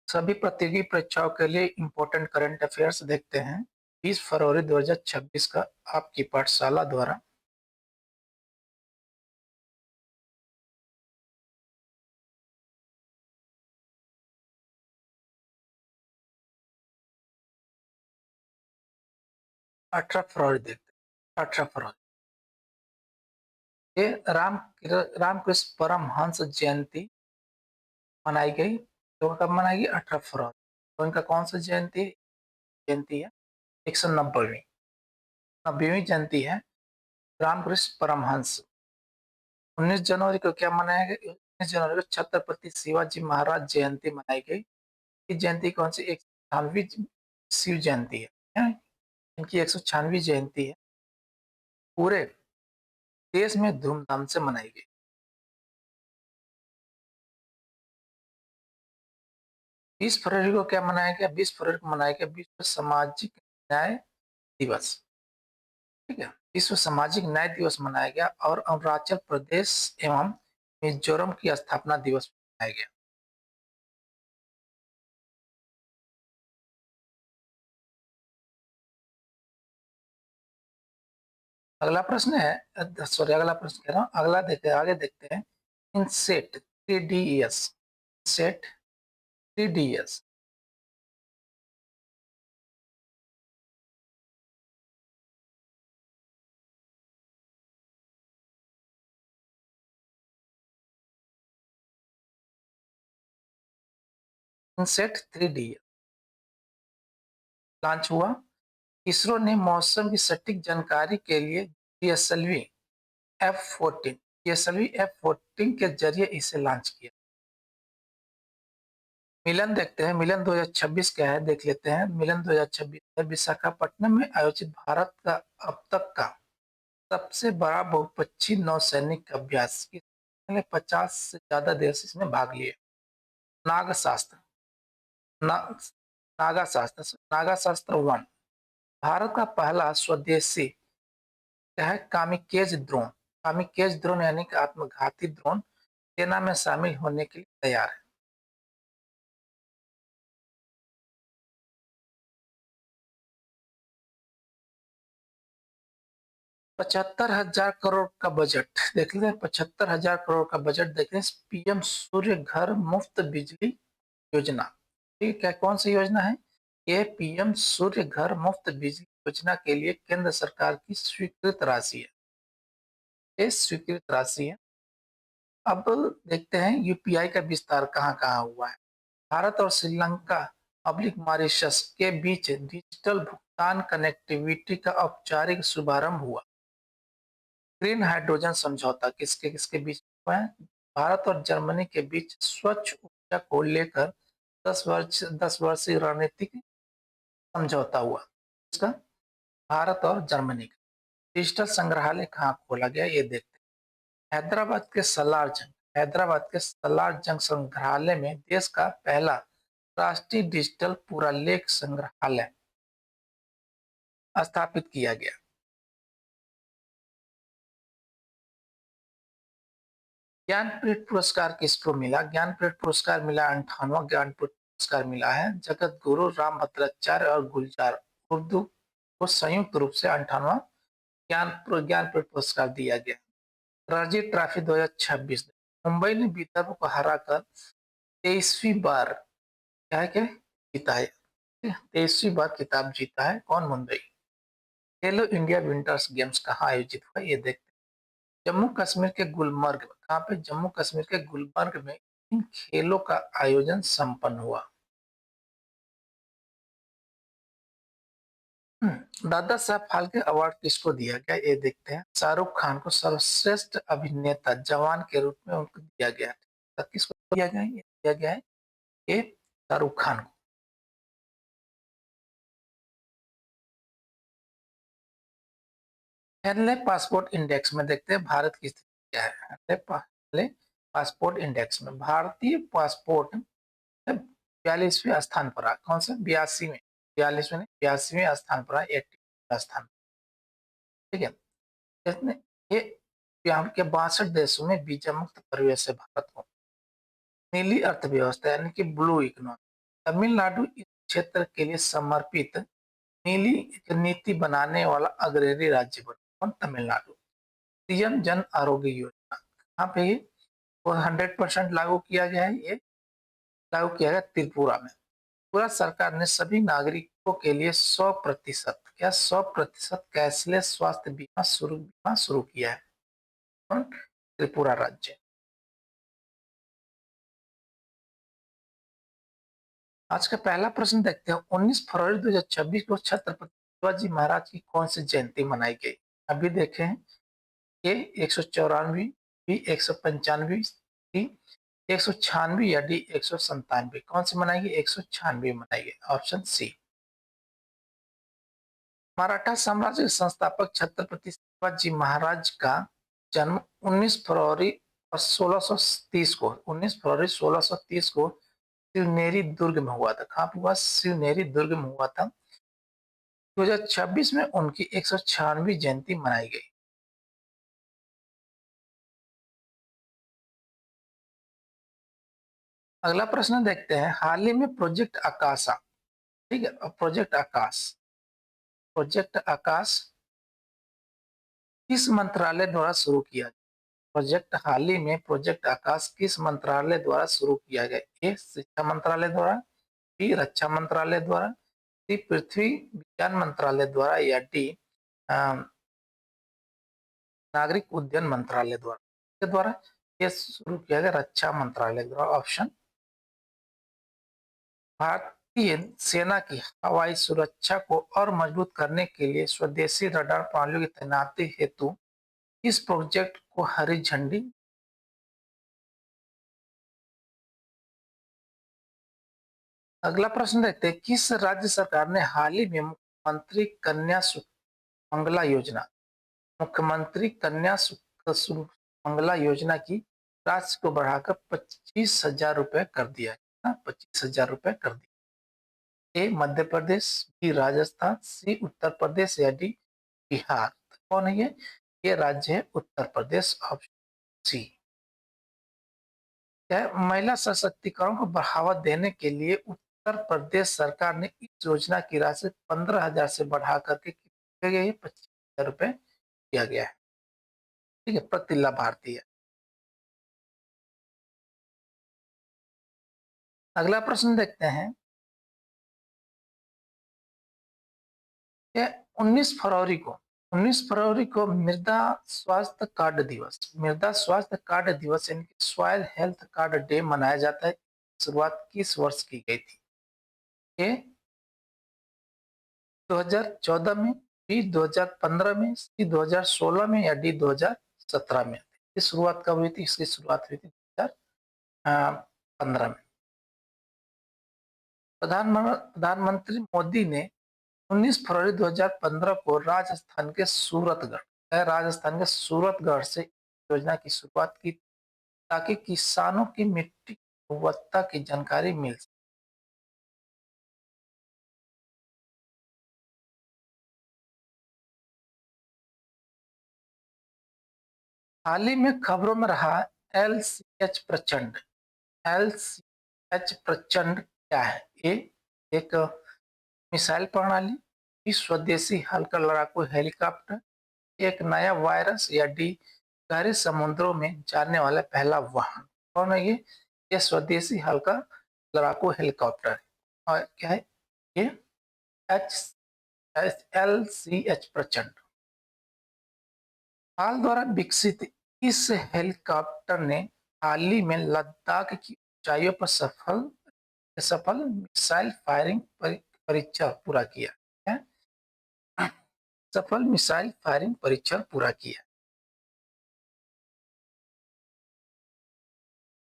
सभी प्रतियोगी परीक्षाओं के लिए इम्पोर्टेंट करंट अफेयर्स देखते हैं। 20 फरवरी 2026 का आपकी पाठशाला द्वारा 18 फरवरी देखते हैं। 18 फरवरी ये रामकृष्ण परमहंस जयंती मनाई गई। तो कब मनाई गई? 18 फरवरी। तो इनका कौन सा जयंती है? 190वीं 90वीं जयंती है रामकृष्ण परमहंस। 19 जनवरी को क्या मनाया गया? 19 जनवरी को छत्रपति शिवाजी महाराज जयंती मनाई गई। ये जयंती कौन सी? 196वीं शिव जयंती है। इनकी 196वीं जयंती है। पूरे देश में धूमधाम से मनाई गई। 20 फरवरी को क्या मनाया गया? 20 फरवरी को मनाया गया विश्व सामाजिक न्याय दिवस। ठीक है, विश्व सामाजिक न्याय दिवस मनाया गया और अरुणाचल प्रदेश एवं मिजोरम की स्थापना दिवस मनाया गया। अगला प्रश्न है, सॉरी अगला प्रश्न कह रहा हूँ, अगला देखते हैं, आगे देखते हैं। INSAT 3DES, set 3DES, INSAT 3DES launch हुआ। इसरो ने मौसम की सटीक जानकारी के लिए जीएसएलवी F14 जीएसएलवी F14 के जरिए इसे लॉन्च किया। मिलन देखते हैं, मिलन 2026 क्या है देख लेते हैं। मिलन 2026 है विशाखापट्टनम में आयोजित भारत का अब तक का सबसे बड़ा बहुपक्षीय नौसैनिक अभ्यास। इसमें 50 से ज्यादा देश इसमें भाग लिए। नाग शास्त्र ना, नागा शास्त्र नागा शास्त्र 1 भारत का पहला स्वदेशी क्या है? Kamikaze drone. कामिकेज ड्रोन यानी कि आत्मघाती ड्रोन सेना में शामिल होने के लिए तैयार है। पचहत्तर हजार करोड़ का बजट देख लेते हैं। 75,000 करोड़ का बजट देख लें। पीएम सूर्य घर मुफ्त बिजली योजना। ठीक है, कौन सी योजना है ये? पीएम सूर्य घर मुफ्त बिजली योजना के लिए केंद्र सरकार की स्वीकृत राशि है। ये स्वीकृत राशि है। अब देखते हैं यूपीआई का विस्तार कहाँ कहाँ हुआ है। भारत और श्रीलंका पब्लिक मॉरिशस के बीच डिजिटल भुगतान कनेक्टिविटी का औपचारिक शुभारंभ हुआ। ग्रीन हाइड्रोजन समझौता किसके किसके बीच हुआ है? भारत और जर्मनी के बीच स्वच्छ ऊर्जा को लेकर 10 वर्षीय रणनीतिक समझौता हुआ। इसका भारत और जर्मनी का। डिजिटल संग्रहालय कहाँ खोला गया ये देखते हैं। हैदराबाद के सलार जंग संग्रहालय में देश का पहला राष्ट्रीय डिजिटल पुरालेख संग्रहालय स्थापित किया गया। ज्ञानपीठ पुरस्कार किसको मिला? ज्ञानपीठ पुरस्कार मिला 58वां ज्ञानपीठ पुरस्कार मिला है जगत गुरु रामभद्राचार्य और गुलजार उर्दू को संयुक्त रूप से 58वां ज्ञानपीठ पुरस्कार दिया गया। रणजी ट्रॉफी 2026 मुंबई ने विदर्भ को हराकर 23वीं बार क्या है क्या जीता है? 23वीं बार खिताब जीता है। कौन? मुंबई। खेलो इंडिया विंटर्स गेम्स कहाँ आयोजित हुआ ये देखते हैं। जम्मू कश्मीर के गुलमर्ग। कहाँ पे? जम्मू कश्मीर के गुलमर्ग में इन खेलों का आयोजन संपन्न हुआ। दादा साहब फाल्के अवार्ड किसको दिया गया ये देखते हैं। शाहरुख खान को सर्वश्रेष्ठ अभिनेता जवान के रूप में उनको दिया गया। तो किसको दिया गया? ये दिया गया है ये शाहरुख खान को। हेनले पासपोर्ट इंडेक्स में देखते हैं भारत की स्थिति क्या है। हेनले पासपोर्ट इंडेक्स में भारतीय पासपोर्ट 42वें स्थान पर आ। कौन सा? 82वें 42वें स्थान पर आ। 80 स्थान। ठीक है, इसने ये यहाँ के 62 देशों में वीजा मुक्त प्रवेश है भारत को। नीली अर्थव्यवस्था यानी कि ब्लू इकोनॉमी तमिलनाडु इस क्षेत्र के लिए समर्पित नीली नीति बनाने वाला अग्रणी राज्य बना। कौन? तमिलनाडु। पीएम जन आरोग्य योजना कहाँ पे ये 100% लागू किया गया है? ये लागू किया गया त्रिपुरा में। त्रिपुरा सरकार ने सभी नागरिकों के लिए 100% क्या 100% कैशलेस स्वास्थ्य बीमा शुरू किया है। कौन? त्रिपुरा राज्य। आज का पहला प्रश्न देखते हैं। 19 फरवरी 2026 को छत्रपति शिवाजी महाराज की कौन सी जयंती मनाई गई? अभी देखें, ए 194, बी 195, सी 196 या डी 197। कौन सी मनाई गई? 196 मनाई गई। Option C. मराठा साम्राज्य के संस्थापक छत्रपति शिवाजी महाराज का जन्म 19 फरवरी और 1630 को 19 फरवरी 1630 को शिवनेरी दुर्ग में हुआ था। कहाँ पे हुआ? शिवनेरी दुर्ग में हुआ था। 2026 में उनकी 196वीं जयंती मनाई गई। अगला प्रश्न देखते हैं। हाल ही में प्रोजेक्ट आकाशा, ठीक है, प्रोजेक्ट आकाश किस मंत्रालय द्वारा शुरू किया गया? प्रोजेक्ट हाल ही में प्रोजेक्ट आकाश किस मंत्रालय द्वारा शुरू किया गया? ए शिक्षा मंत्रालय द्वारा, बी रक्षा मंत्रालय द्वारा, सी पृथ्वी विज्ञान मंत्रालय द्वारा या डी नागरिक उड्डयन मंत्रालय द्वारा ये शुरू किया गया रक्षा मंत्रालय द्वारा। ऑप्शन। भारतीय सेना की हवाई सुरक्षा को और मजबूत करने के लिए स्वदेशी रडार प्रणालियों की तैनाती हेतु इस प्रोजेक्ट को हरी झंडी। अगला प्रश्न देखते हैं। किस राज्य सरकार ने हाल ही में मुख्यमंत्री कन्या सुमंगला योजना की राशि को बढ़ाकर 25,000 रुपए कर दिया है? 25,000 रुपए कर दिया। ए मध्य प्रदेश, बी राजस्थान, सी उत्तर प्रदेश या डी बिहार। कौन है ये? ये राज्य है उत्तर प्रदेश। Option C. महिला सशक्तिकरण को बढ़ावा देने के लिए उत्तर प्रदेश सरकार ने इस योजना की राशि 15,000 से बढ़ा करके 25,000 रुपए किया गया है। ठीक है, प्रति लाभार्थी है। अगला प्रश्न देखते हैं। 19 फरवरी को 19 फरवरी को मृदा स्वास्थ्य कार्ड दिवस यानी कि सॉइल हेल्थ कार्ड डे मनाया जाता है। शुरुआत किस वर्ष की गई थी? ए 2014 में, बी 2015 में, सी 2016 में या डी 2017 में। इसकी शुरुआत कब हुई थी? इसकी शुरुआत हुई थी 2015 में। प्रधानमंत्री मोदी ने 19 फरवरी 2015 को राजस्थान के सूरतगढ़ से योजना की शुरुआत की ताकि किसानों की मिट्टी की गुणवत्ता की जानकारी मिल सके। हाल ही में खबरों में रहा एल सी एच प्रचंड क्या है? ए एक मिसाइल प्रणाली, बी स्वदेशी हल्का लड़ाकू हेलीकॉप्टर, एक नया वायरस या डी गहरे समुद्रों में जाने वाला पहला वाहन। कौन है ये? ये स्वदेशी हल्का लड़ाकू हेलीकॉप्टर है। और क्या है ये? LCH प्रचंड। हाल द्वारा विकसित इस हेलीकॉप्टर ने हाल ही में लद्दाख की ऊंचाइयों पर सफल मिसाइल फायरिंग परीक्षण पूरा किया है। सफल मिसाइल फायरिंग परीक्षण पूरा किया।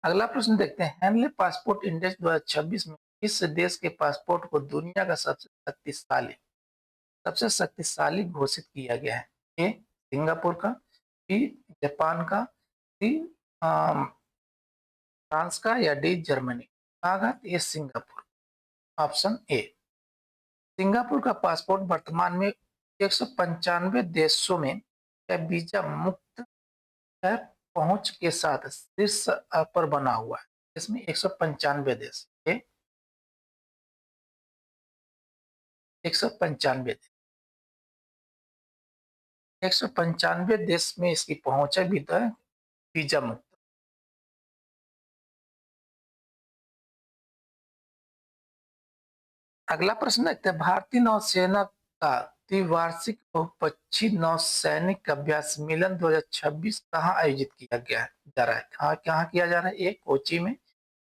अगला प्रश्न देखते हैं। हेनले पासपोर्ट इंडेक्स 2026 में किस देश के पासपोर्ट को दुनिया का सबसे शक्तिशाली घोषित किया गया है? ए सिंगापुर का, बी जापान का, सी फ्रांस का या डी जर्मनी। ये सिंगापुर। Option A. सिंगापुर का पासपोर्ट वर्तमान में 195 देशों में वीजा मुक्त पहुंच के साथ शीर्ष पर बना हुआ है। इसमें 195 देश। 195 195 देश में इसकी पहुंच है, भी तो है वीजा मुक्त। अगला प्रश्न देखते हैं, भारतीय नौसेना का द्विवार्षिक बहुपक्षीय नौसैनिक अभ्यास मिलन 2026 कहाँ आयोजित किया गया है जा रहा है? कहाँ कहाँ किया जा रहा है? ए कोची में,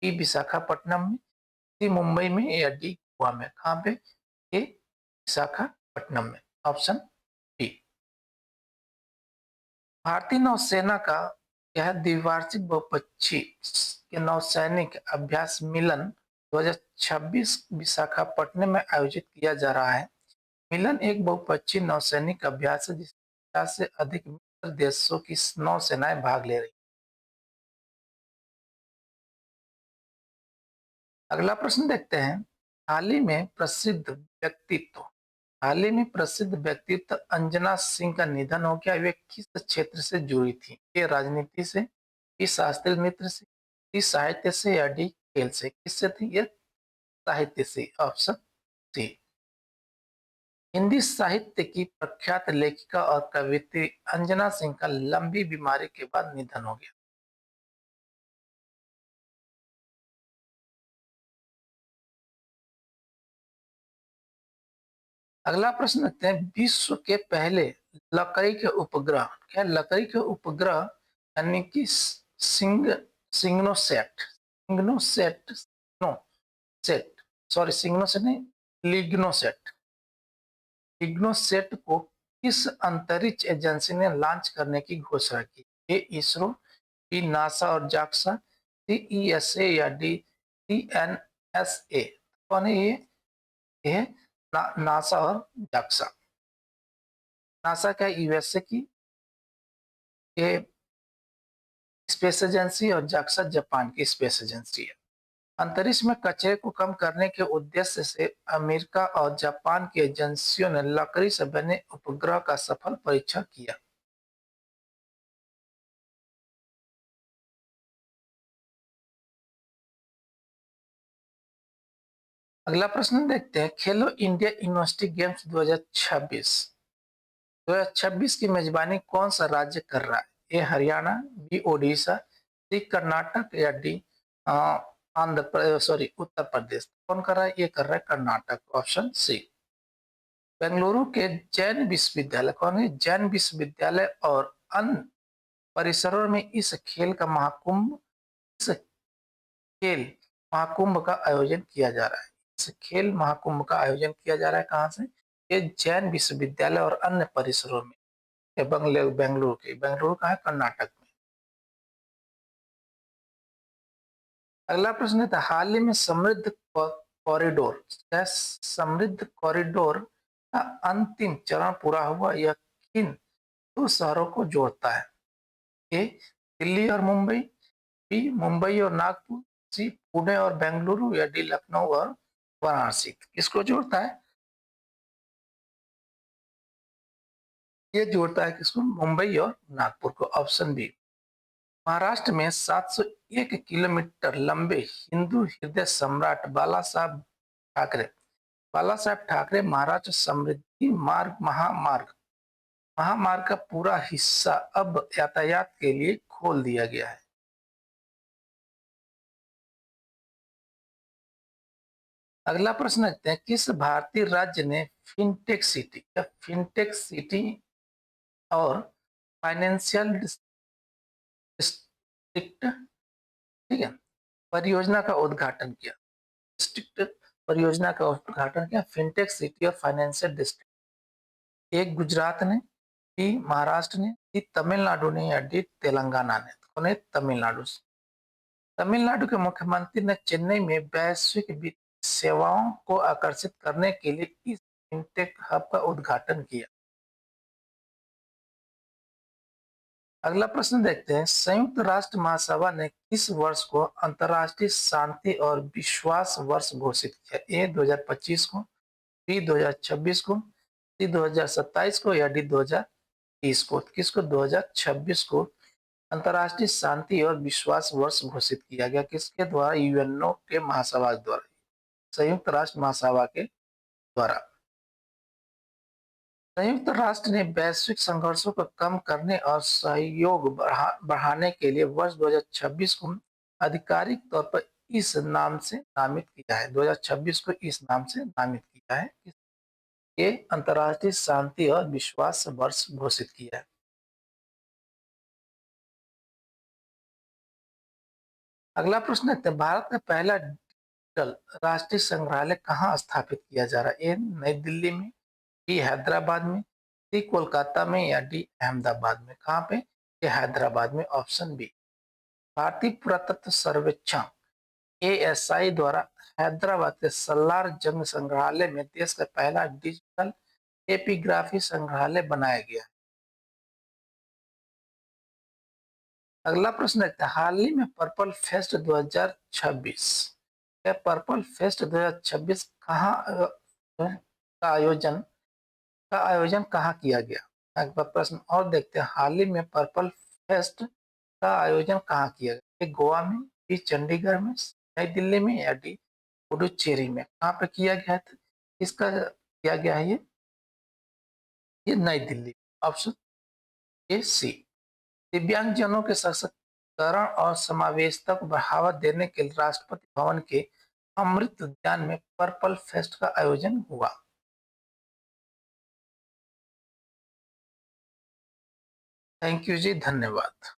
बी विशाखापट्टनम में, सी मुंबई में, या डी गोवा में? कहाँ पे? ए विशाखापट्टनम में, ऑप्शन बी। भारतीय नौसेना का यह द्विवार्षिक बहुपक्षीय के नौसैनिक अभ्यास मिलन 2026 विशाखापट्टनम में आयोजित किया जा रहा है। मिलन एक बहुपक्षीय नौसैनिक अभ्यास है जिसमें 50 से अधिक मित्र देशों की नौसेनाएं भाग ले रही। अगला प्रश्न देखते हैं, हाल ही में प्रसिद्ध व्यक्तित्व हाल ही में प्रसिद्ध व्यक्तित्व अंजना सिंह का निधन हो गया। वे किस क्षेत्र से जुड़ी थी? ये राजनीति से, ये शास्त्रीय नृत्य से, ये साहित्य से, या डी खेल से? किससे थी? ये साहित्य से, ऑप्शन सी। हिंदी साहित्य की प्रख्यात लेखिका और कवियत्री अंजना सिंह का लंबी बीमारी के बाद निधन हो गया। अगला प्रश्न रखते हैं, विश्व के पहले लकड़ी के उपग्रह, क्या लकड़ी के उपग्रह यानी कि सिग्नोसेट सिग्नोसेट नो सेट सॉरी सिग्नोसेट नहीं, लिग्नोसेट लिग्नोसेट को किस अंतरिक्ष एजेंसी ने लॉन्च करने की घोषणा की? ए इसरो, बी नासा और जाक्सा, सी ईएसए, या डी सीएनएसए? कौन है ये नासा और जाक्सा। नासा का यूएसए की ये स्पेस एजेंसी, और जाक्सा जापान की स्पेस एजेंसी है। अंतरिक्ष में कचरे को कम करने के उद्देश्य से अमेरिका और जापान की एजेंसियों ने लकड़ी से बने उपग्रह का सफल परीक्षण किया। अगला प्रश्न देखते हैं, खेलो इंडिया यूनिवर्सिटी गेम्स 2026 की मेजबानी कौन सा राज्य कर रहा है? ए हरियाणा, बी ओडिशा, सी कर्नाटक, या डी उत्तर प्रदेश? कौन कर रहा है? ये कर रहा है कर्नाटक, ऑप्शन सी। बेंगलुरु के जैन विश्वविद्यालय, कौन है? जैन विश्वविद्यालय और अन्य परिसरों में इस खेल महाकुंभ का आयोजन किया जा रहा है। इस खेल महाकुंभ का आयोजन किया जा रहा है कहाँ से? ये जैन विश्वविद्यालय और अन्य परिसरों में। बेंगलुरु का है कर्नाटक में। अगला प्रश्न था, हाल ही में समृद्ध कॉरिडोर का अंतिम चरण पूरा हुआ, यह किन दो शहरों को जोड़ता है? ए दिल्ली और मुंबई, बी मुंबई और नागपुर, सी पुणे और बेंगलुरु, या डी लखनऊ और वाराणसी? किसको जोड़ता है? ये जोड़ता है किसको? मुंबई और नागपुर को, ऑप्शन बी। महाराष्ट्र में 701 किलोमीटर लंबे हिंदू हृदय सम्राट बाला साहब ठाकरे महाराष्ट्र समृद्धि मार्ग महामार्ग का पूरा हिस्सा अब यातायात के लिए खोल दिया गया है। अगला प्रश्न रखते हैं, किस भारतीय राज्य ने फिनटेक सिटी और फाइनेंशियल डिस्ट्रिक्ट, ठीक है, परियोजना का उद्घाटन किया? डिस्ट्रिक्ट परियोजना का उद्घाटन किया फिनटेक सिटी और फाइनेंशियल डिस्ट्रिक्ट। एक गुजरात ने, बी महाराष्ट्र ने, सी तमिलनाडु ने, या डी तेलंगाना ने? कौन है? तमिलनाडु। तमिलनाडु के मुख्यमंत्री ने चेन्नई में वैश्विक वित्तीय सेवाओं को आकर्षित करने के लिए इस फिनटेक हब का उद्घाटन किया। अगला प्रश्न देखते हैं, संयुक्त राष्ट्र महासभा ने किस वर्ष को अंतर्राष्ट्रीय शांति और विश्वास वर्ष घोषित किया? ए 2025 को, बी 2026 को, सी 2027 को, या डी 2030 को? किसको? 2026 को अंतर्राष्ट्रीय शांति और विश्वास वर्ष घोषित किया गया। किसके द्वारा? यूएनओ के महासभा द्वारा, संयुक्त राष्ट्र महासभा के द्वारा। संयुक्त राष्ट्र ने वैश्विक संघर्षों को कम करने और सहयोग बढ़ाने के लिए वर्ष 2026 को आधिकारिक तौर पर इस नाम से नामित किया है। 2026 को इस नाम से नामित किया है। ये अंतर्राष्ट्रीय शांति और विश्वास वर्ष घोषित किया है। अगला प्रश्न है, भारत का पहला डिजिटल राष्ट्रीय संग्रहालय कहाँ स्थापित किया जा रहा है? ए नई दिल्ली में, बी हैदराबाद में, सी कोलकाता में या डी अहमदाबाद में? कहाँ पे? ये हैदराबाद में, ऑप्शन बी। भारतीय पुरातत्व सर्वेक्षण एएसआई द्वारा हैदराबाद के सल्लार जंग संग्रहालय में देश का पहला डिजिटल एपिग्राफी संग्रहालय बनाया गया। अगला प्रश्न है, हाल ही में पर्पल फेस्ट 2026, यह पर्पल फेस्ट 2026 कहाँ का आयोजन कहाँ किया गया? एक बार प्रश्न और देखते हैं, हाल ही में पर्पल फेस्ट का आयोजन कहाँ किया गया? गोवा में, बी चंडीगढ़ में, नई दिल्ली में या डी पुडुचेरी में? कहाँ पे किया गया था? किसका किया गया है ये नई दिल्ली। ऑप्शन ए सी। दिव्यांगजनों के सशक्तिकरण और समावेशिता को बढ़ावा देने के लिए राष्ट्रपति भवन के अमृत उद्यान में पर्पल फेस्ट का आयोजन हुआ। थैंक यू जी, धन्यवाद।